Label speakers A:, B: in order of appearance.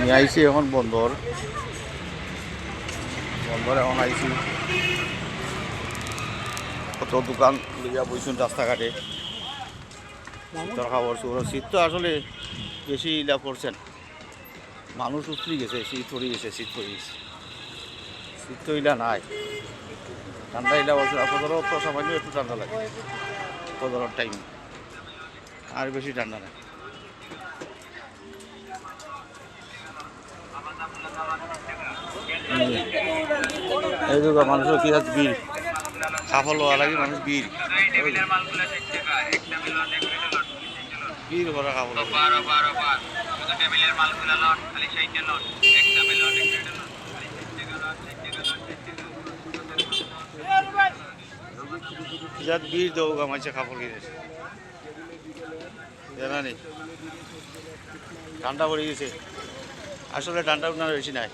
A: নিয়ে আইছি এখন বন্দর এখন আইছি কত দোকান লইয়া বইছুন রাস্তাঘাটে শীতর খাবার শীত তো আসলে বেশি ইলা করছেন মানুষ উতরি গেছে শীত পড়ে গেছে শীত তো ইলা নাই ঠান্ডা ইলা বলছে পনেরো তো সামান্য একটু ঠান্ডা লাগে পনেরোর টাইম আর বেশি ঠান্ডা নাই এই তো মানুষের কি আছে ভিড় সাফল হওয়া লাগে মানুষ ভিড় ভিড় ভরা খাবো যাত ভিড় দেবো গামাইছে কাপড় কিনেছে জানা নেই ঠান্ডা পড়ে গেছে আসলে ঠান্ডা উঠানো বেশি নাই